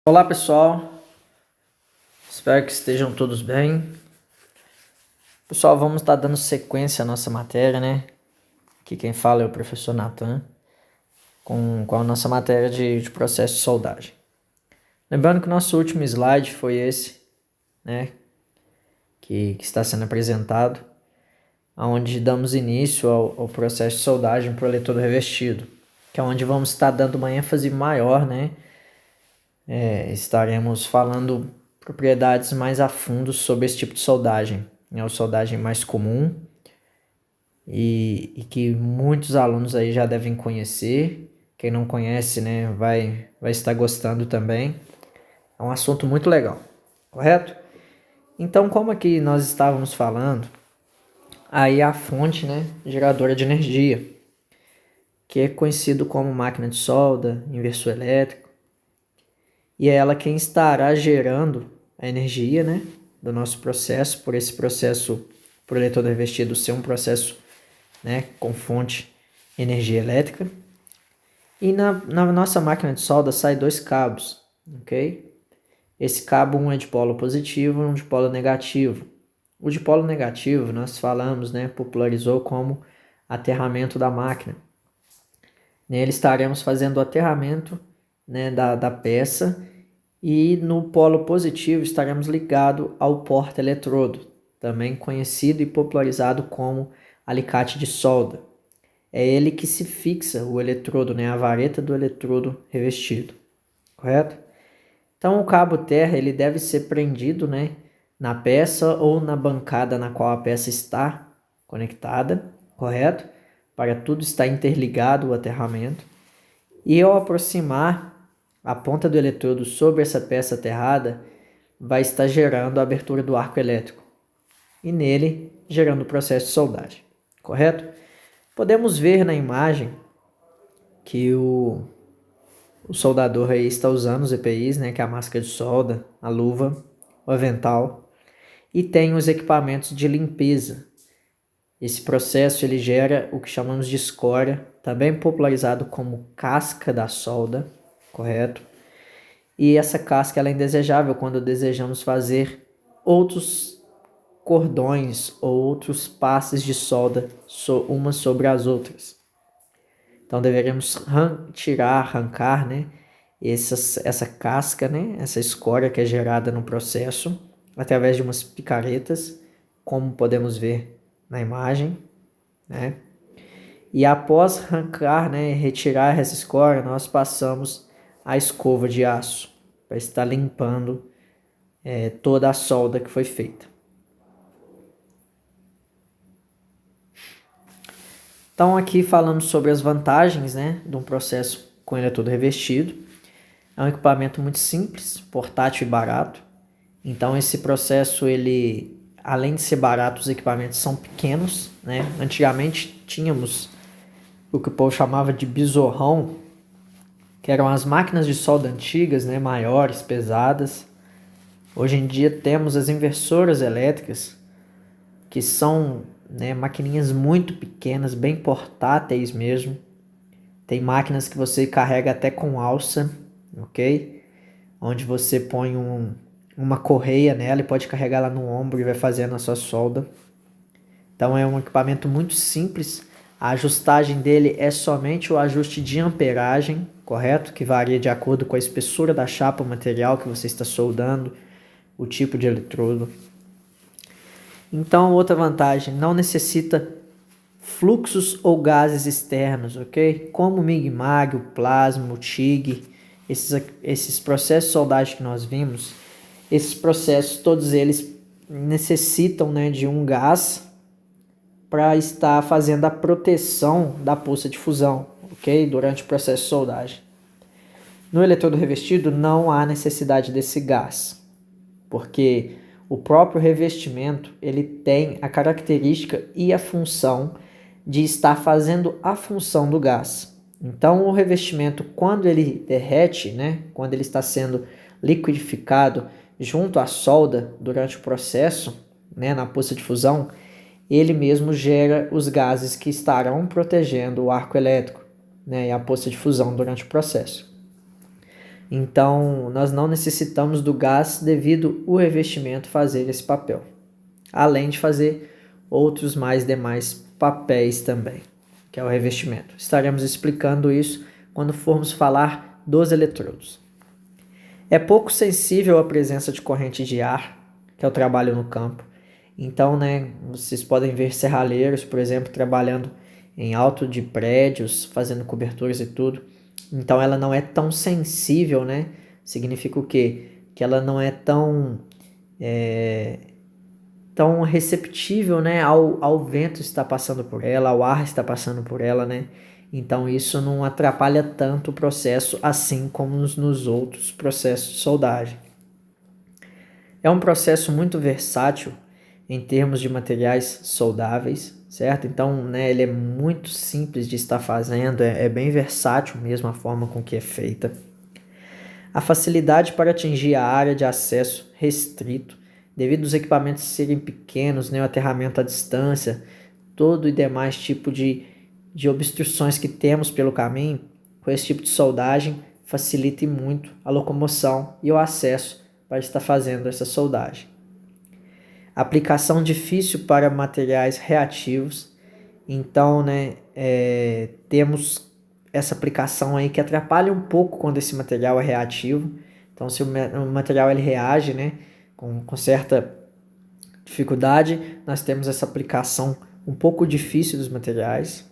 Olá pessoal, espero que estejam todos bem. Pessoal, vamos estar dando sequência à nossa matéria, né? Aqui quem fala é o professor Nathan, com a nossa matéria de processo de soldagem. Lembrando que o nosso último slide foi esse, né? Que está sendo apresentado, onde damos início ao processo de soldagem para o eletrodo revestido, que é onde vamos estar dando uma ênfase maior, né? Estaremos falando propriedades mais a fundo sobre esse tipo de soldagem. É a soldagem mais comum e que muitos alunos aí já devem conhecer. Quem não conhece, né, vai estar gostando também. É um assunto muito legal, correto? Então, como aqui nós estávamos falando, aí a fonte, né, geradora de energia, que é conhecido como máquina de solda, inversor elétrico, e é ela quem estará gerando a energia, né, do nosso processo, por esse processo, por eletrodo revestido ser um processo, né, com fonte energia elétrica. E na nossa máquina de solda sai dois cabos, ok? Esse cabo, um é de polo positivo e um de polo negativo. O de polo negativo nós falamos, né, popularizou como aterramento da máquina. Nele estaremos fazendo o aterramento, né, da peça, e no polo positivo estaremos ligados ao porta-eletrodo, também conhecido e popularizado como alicate de solda. É ele que se fixa o eletrodo, né, a vareta do eletrodo revestido, correto? Então o cabo terra ele deve ser prendido, né, na peça ou na bancada na qual a peça está conectada, correto? Para tudo estar interligado o aterramento. E ao aproximar a ponta do eletrodo sobre essa peça aterrada, vai estar gerando a abertura do arco elétrico e nele gerando o processo de soldagem, correto? Podemos ver na imagem que o soldador aí está usando os EPIs, né, que é a máscara de solda, a luva, o avental, e tem os equipamentos de limpeza. Esse processo ele gera o que chamamos de escória, também popularizado como casca da solda, correto? E essa casca ela é indesejável quando desejamos fazer outros cordões ou outros passes de solda umas sobre as outras. Então deveríamos arrancar, né, essa casca, né, essa escória que é gerada no processo através de umas picaretas, como podemos ver na imagem, né? E após arrancar, né, retirar essa escória, nós passamos a escova de aço para estar limpando toda a solda que foi feita. Então aqui falando sobre as vantagens, né, de um processo com eletrodo revestido. É um equipamento muito simples, portátil e barato. Então esse processo, ele, além de ser barato, os equipamentos são pequenos, né? Antigamente tínhamos o que o povo chamava de besorrão, que eram as máquinas de solda antigas, né, maiores, pesadas. Hoje em dia temos as inversoras elétricas, que são, né, maquininhas muito pequenas, bem portáteis mesmo. Tem máquinas que você carrega até com alça, ok? Onde você põe uma correia nela e pode carregar ela no ombro e vai fazendo a sua solda. Então é um equipamento muito simples. A ajustagem dele é somente o ajuste de amperagem, correto? Que varia de acordo com a espessura da chapa, o material que você está soldando, o tipo de eletrodo. Então, outra vantagem, não necessita fluxos ou gases externos, ok? Como o MIG-MAG, o plasma, o TIG, esses processos de soldagem que nós vimos, esses processos, todos eles necessitam, né, de um gás para estar fazendo a proteção da poça de fusão, ok? Durante o processo de soldagem. No eletrodo revestido não há necessidade desse gás, porque o próprio revestimento ele tem a característica e a função de estar fazendo a função do gás. Então o revestimento, quando ele derrete, né, quando ele está sendo liquidificado junto à solda durante o processo, né, na poça de fusão, ele mesmo gera os gases que estarão protegendo o arco elétrico, né, e a poça de fusão durante o processo. Então, nós não necessitamos do gás devido o revestimento fazer esse papel, além de fazer outros demais papéis também, que é o revestimento. Estaremos explicando isso quando formos falar dos eletrodos. É pouco sensível à presença de corrente de ar, que é o trabalho no campo. Então, né, vocês podem ver serralheiros, por exemplo, trabalhando em alto de prédios, fazendo coberturas e tudo. Então, ela não é tão sensível, né? Significa o quê? Que ela não é tão receptível, né, ao vento estar passando por ela, ao ar estar passando por ela, né? Então isso não atrapalha tanto o processo assim como nos outros processos de soldagem. É um processo muito versátil em termos de materiais soldáveis, certo? Então, né, ele é muito simples de estar fazendo, é bem versátil mesmo a forma com que é feita. A facilidade para atingir a área de acesso restrito, devido aos equipamentos serem pequenos, né, o aterramento à distância, todo e demais tipo de obstruções que temos pelo caminho, com esse tipo de soldagem facilita muito a locomoção e o acesso para estar fazendo essa soldagem. Aplicação difícil para materiais reativos, então, né, temos essa aplicação aí que atrapalha um pouco quando esse material é reativo. Então, se o material ele reage, né, com certa dificuldade, nós temos essa aplicação um pouco difícil dos materiais.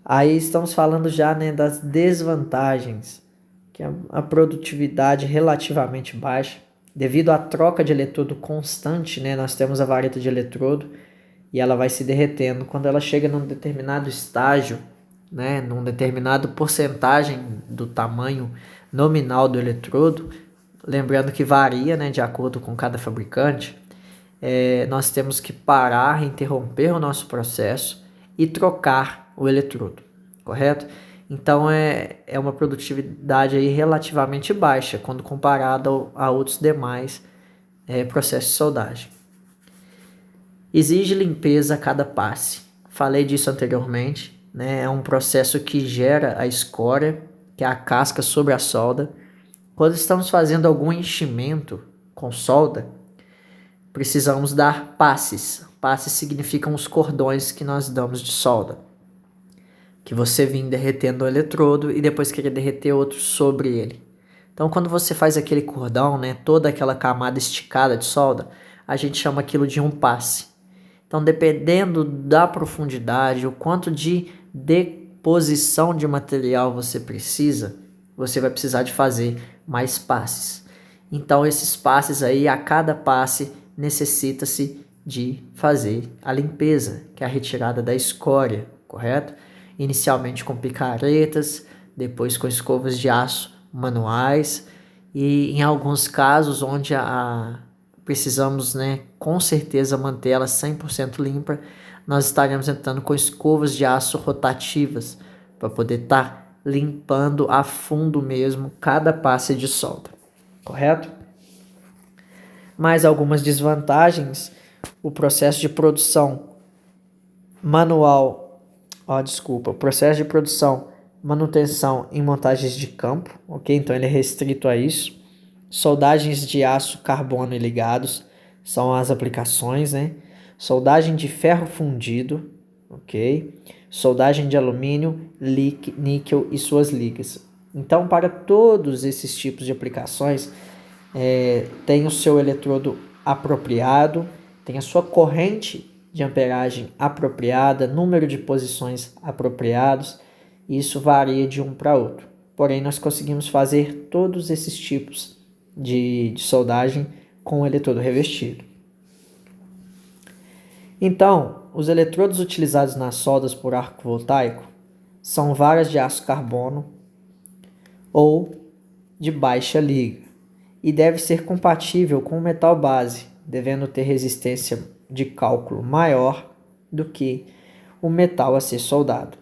Aí estamos falando já, né, das desvantagens, que é a produtividade relativamente baixa. Devido à troca de eletrodo constante, né, nós temos a vareta de eletrodo e ela vai se derretendo. Quando ela chega num determinado estágio, né, num determinado porcentagem do tamanho nominal do eletrodo, lembrando que varia, né, de acordo com cada fabricante, nós temos que parar, interromper o nosso processo e trocar o eletrodo, correto? Então é uma produtividade aí relativamente baixa quando comparado a outros demais processos de soldagem. Exige limpeza a cada passe. Falei disso anteriormente, né? É um processo que gera a escória, que é a casca sobre a solda. Quando estamos fazendo algum enchimento com solda, precisamos dar passes. Passes significam os cordões que nós damos de solda. Que você vem derretendo o eletrodo e depois querer derreter outro sobre ele. Então, quando você faz aquele cordão, né, toda aquela camada esticada de solda, a gente chama aquilo de um passe. Então, dependendo da profundidade, o quanto de deposição de material você precisa, você vai precisar de fazer mais passes. Então, esses passes aí, a cada passe, necessita-se de fazer a limpeza, que é a retirada da escória, correto? Inicialmente com picaretas, depois com escovas de aço manuais e em alguns casos onde precisamos, né, com certeza manter ela 100% limpa, nós estaremos entrando com escovas de aço rotativas para poder estar limpando a fundo mesmo cada passe de solda, correto? Mais algumas desvantagens: o processo de produção manual, o processo de produção, manutenção em montagens de campo, ok? Então ele é restrito a isso. Soldagens de aço, carbono e ligados são as aplicações, né? Soldagem de ferro fundido, ok? Soldagem de alumínio, níquel e suas ligas. Então, para todos esses tipos de aplicações, tem o seu eletrodo apropriado, tem a sua corrente de amperagem apropriada, número de posições apropriados, e isso varia de um para outro. Porém, nós conseguimos fazer todos esses tipos de soldagem com o eletrodo revestido. Então, os eletrodos utilizados nas soldas por arco voltaico são varas de aço carbono ou de baixa liga e deve ser compatível com o metal base, devendo ter resistência de cálculo maior do que o metal a ser soldado.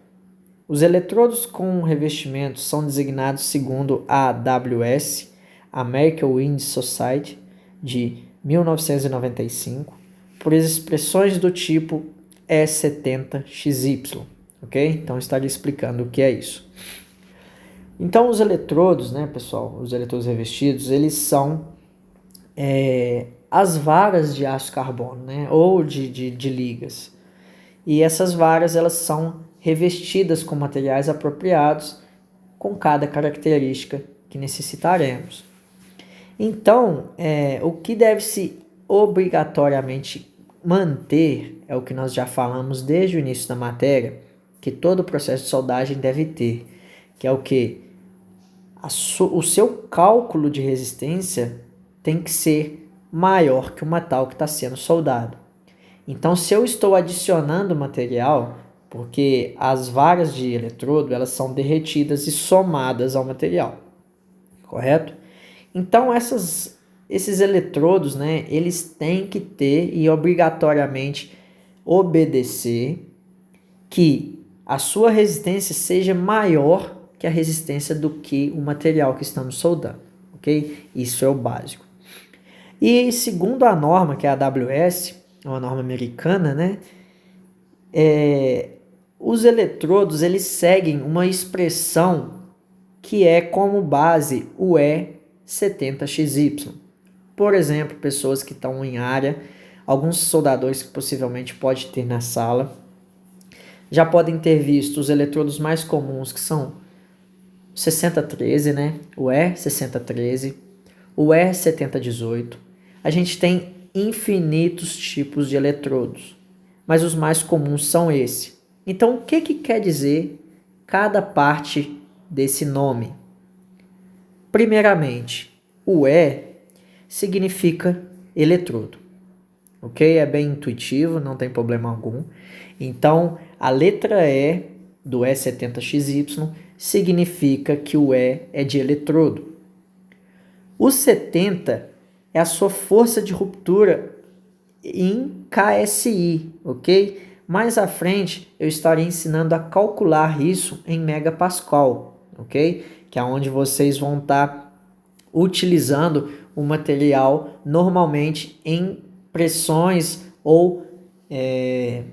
Os eletrodos com revestimento são designados segundo a AWS, American Wind Society, de 1995, por expressões do tipo E70XY, ok? Então, estaria explicando o que é isso. Então os eletrodos, né, pessoal, os eletrodos revestidos, eles são as varas de aço carbono, né, ou de ligas. E essas varas, elas são revestidas com materiais apropriados com cada característica que necessitaremos. Então, o que deve-se obrigatoriamente manter é o que nós já falamos desde o início da matéria, que todo o processo de soldagem deve ter, que é o que? O seu cálculo de resistência tem que ser maior que o metal que está sendo soldado. Então, se eu estou adicionando material, porque as varas de eletrodo elas são derretidas e somadas ao material, correto? Então, esses eletrodos, né, eles têm que ter e obrigatoriamente obedecer que a sua resistência seja maior que a resistência do que o material que estamos soldando, ok? Isso é o básico. E segundo a norma, que é a AWS, uma norma americana, né? Os eletrodos, eles seguem uma expressão que é como base o E70XY. Por exemplo, pessoas que estão em área, alguns soldadores que possivelmente pode ter na sala, já podem ter visto os eletrodos mais comuns, que são 6013, né? O E6013, o E7018. A gente tem infinitos tipos de eletrodos, mas os mais comuns são esse. Então, o que quer dizer cada parte desse nome? Primeiramente, o E significa eletrodo, ok? É bem intuitivo, não tem problema algum. Então, a letra E do E70XY significa que o E é de eletrodo. O 70 é a sua força de ruptura em KSI, ok? Mais à frente eu estarei ensinando a calcular isso em megapascal, ok? Que é onde vocês vão estar utilizando o material normalmente em pressões ou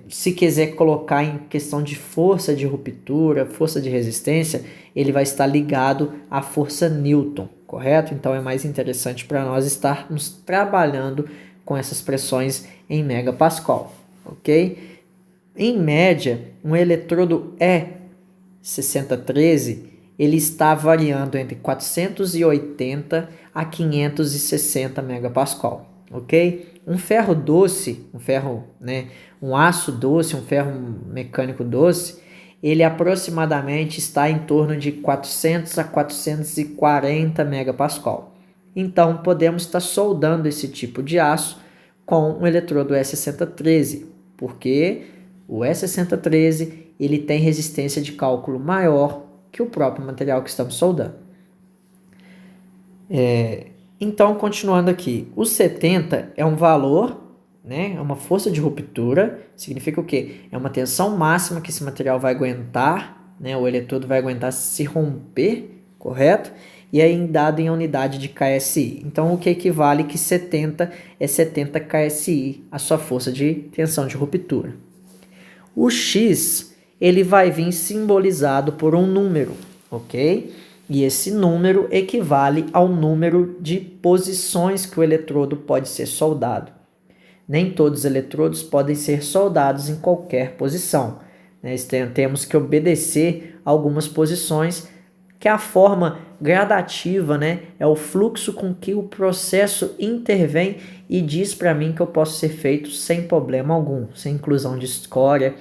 se quiser colocar em questão de força de ruptura, força de resistência, ele vai estar ligado à força Newton, correto? Então é mais interessante para nós estarmos trabalhando com essas pressões em megapascal, ok? Em média, um eletrodo E6013 ele está variando entre 480 a 560 megapascal, ok? Um ferro doce, um aço doce, um ferro mecânico doce, ele aproximadamente está em torno de 400 a 440 megapascal. Então, podemos estar soldando esse tipo de aço com o eletrodo E6013, porque o E6013 ele tem resistência de cálculo maior que o próprio material que estamos soldando. Então, continuando aqui, o 70 é um valor, né? É uma força de ruptura. Significa o quê? É uma tensão máxima que esse material vai aguentar, né? O eletrodo vai aguentar se romper, correto? E é dado em unidade de KSI. Então, o que equivale que 70 é 70 KSI, a sua força de tensão de ruptura. O X, ele vai vir simbolizado por um número, ok? E esse número equivale ao número de posições que o eletrodo pode ser soldado. Nem todos os eletrodos podem ser soldados em qualquer posição, né? Temos que obedecer algumas posições, que a forma gradativa, né? É o fluxo com que o processo intervém e diz para mim que eu posso ser feito sem problema algum, sem inclusão de escória,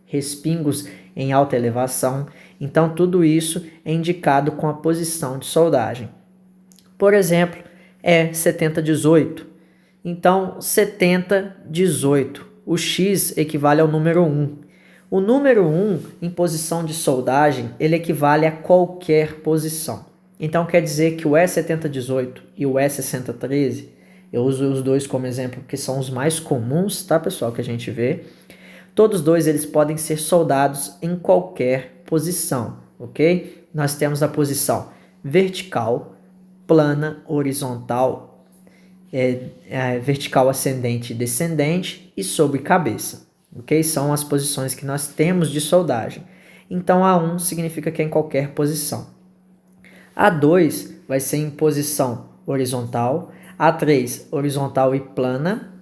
respingos em alta elevação. Então, tudo isso é indicado com a posição de soldagem. Por exemplo, é 7018. Então, 7018. O X equivale ao número 1. O número 1, em posição de soldagem, ele equivale a qualquer posição. Então, quer dizer que o E7018 e o E6013, eu uso os dois como exemplo, porque são os mais comuns, tá, pessoal, que a gente vê. Todos dois eles podem ser soldados em qualquer posição, ok? Nós temos a posição vertical, plana, horizontal, vertical ascendente e descendente e sobre cabeça, ok? São as posições que nós temos de soldagem. Então, A1 significa que é em qualquer posição. A2 vai ser em posição horizontal, A3 horizontal e plana,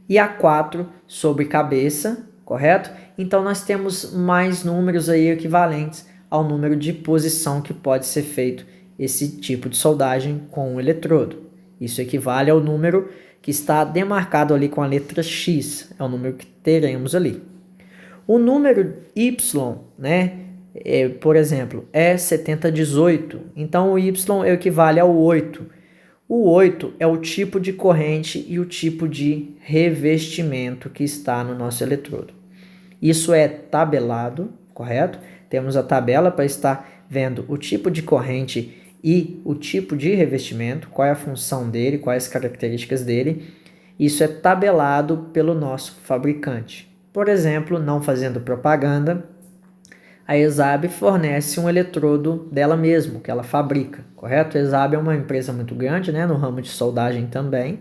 e A4 sobre cabeça, correto? Então nós temos mais números aí equivalentes ao número de posição que pode ser feito esse tipo de soldagem com o eletrodo. Isso equivale ao número que está demarcado ali com a letra X, é o número que teremos ali. O número Y, né, por exemplo, é 7018, então o Y equivale ao 8. O 8 é o tipo de corrente e o tipo de revestimento que está no nosso eletrodo. Isso é tabelado, correto? Temos a tabela para estar vendo o tipo de corrente e o tipo de revestimento, qual é a função dele, quais as características dele. Isso é tabelado pelo nosso fabricante. Por exemplo, não fazendo propaganda, a ESAB fornece um eletrodo dela mesma, que ela fabrica, correto? A ESAB é uma empresa muito grande, né, no ramo de soldagem também,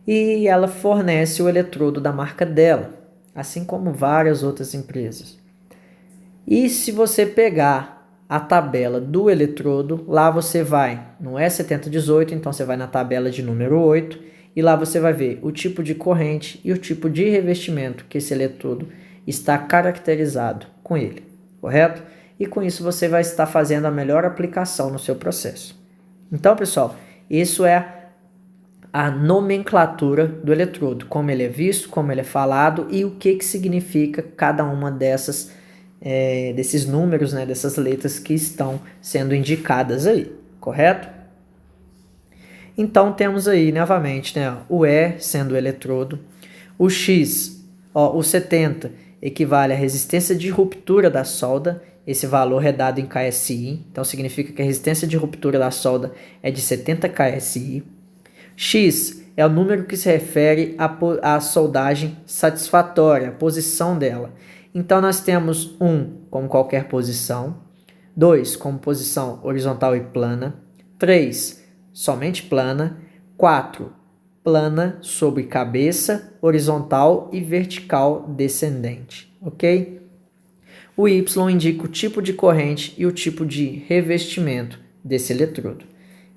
e ela fornece o eletrodo da marca dela, assim como várias outras empresas. E se você pegar a tabela do eletrodo, lá você vai no E7018, então você vai na tabela de número 8, e lá você vai ver o tipo de corrente e o tipo de revestimento que esse eletrodo está caracterizado com ele, correto? E com isso você vai estar fazendo a melhor aplicação no seu processo. Então, pessoal, isso é a nomenclatura do eletrodo, como ele é visto, como ele é falado e o que significa cada uma desses números, né, dessas letras que estão sendo indicadas aí, correto? Então temos aí novamente, né, o E sendo o eletrodo, o X, o 70 equivale à resistência de ruptura da solda, esse valor é dado em KSI, então significa que a resistência de ruptura da solda é de 70 KSI. X é o número que se refere à soldagem satisfatória, a posição dela. Então nós temos 1 como qualquer posição, 2 como posição horizontal e plana, 3 somente plana, 4 plana sobre cabeça, horizontal e vertical descendente, ok? O Y indica o tipo de corrente e o tipo de revestimento desse eletrodo.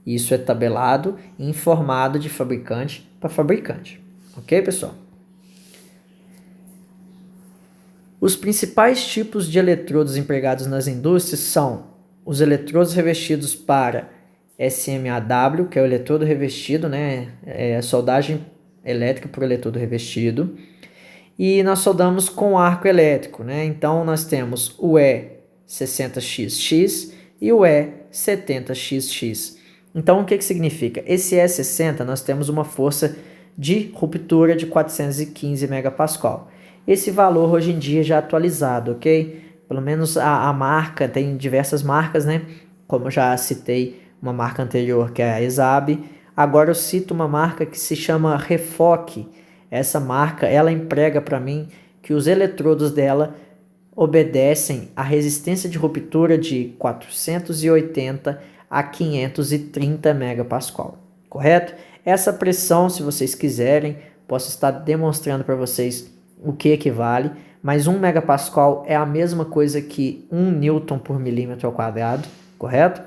Isso é tabelado e informado de fabricante para fabricante, ok, pessoal? Os principais tipos de eletrodos empregados nas indústrias são os eletrodos revestidos para SMAW, que é o eletrodo revestido, né? É a soldagem elétrica por eletrodo revestido. E nós soldamos com arco elétrico, né? Então nós temos o E60XX e o E70XX. Então o que significa? Esse E60 nós temos uma força de ruptura de 415 MPa. Esse valor hoje em dia já é atualizado, ok? Pelo menos a marca, tem diversas marcas, né? Como eu já citei uma marca anterior que é a ESAB. Agora eu cito uma marca que se chama Refoc. Essa marca, ela emprega para mim que os eletrodos dela obedecem à resistência de ruptura de 480 a 530 MPa, correto? Essa pressão, se vocês quiserem, posso estar demonstrando para vocês o que equivale, mas 1 MPa é a mesma coisa que 1 Newton por milímetro ao quadrado, correto?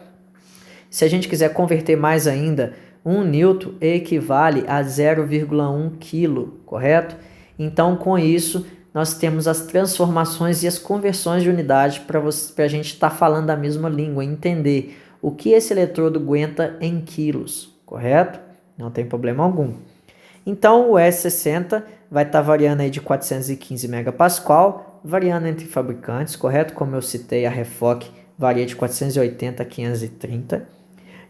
Se a gente quiser converter mais ainda, 1 Newton equivale a 0,1 kg, correto? Então, com isso, nós temos as transformações e as conversões de unidade para a gente estar falando a mesma língua, entender o que esse eletrodo aguenta em quilos, correto? Não tem problema algum. Então, o S60 vai estar variando aí de 415 MPa, variando entre fabricantes, correto? Como eu citei, a Refoc varia de 480 a 530.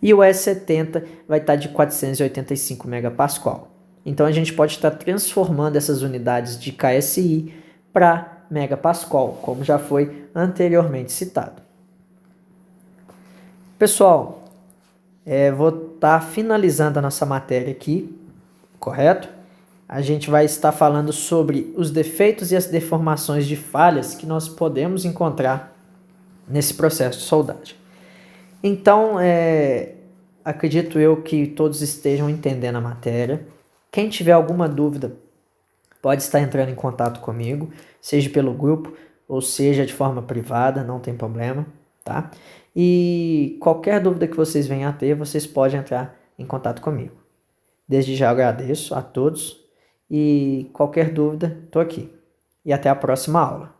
E o S70 vai estar de 485 MPa. Então, a gente pode estar transformando essas unidades de KSI para megapascal, como já foi anteriormente citado. Pessoal, vou estar finalizando a nossa matéria aqui, correto? A gente vai estar falando sobre os defeitos e as deformações de falhas que nós podemos encontrar nesse processo de soldagem. Então, acredito eu que todos estejam entendendo a matéria. Quem tiver alguma dúvida pode estar entrando em contato comigo, seja pelo grupo ou seja de forma privada, não tem problema, tá? E qualquer dúvida que vocês venham a ter, vocês podem entrar em contato comigo. Desde já agradeço a todos e qualquer dúvida, estou aqui. E até a próxima aula.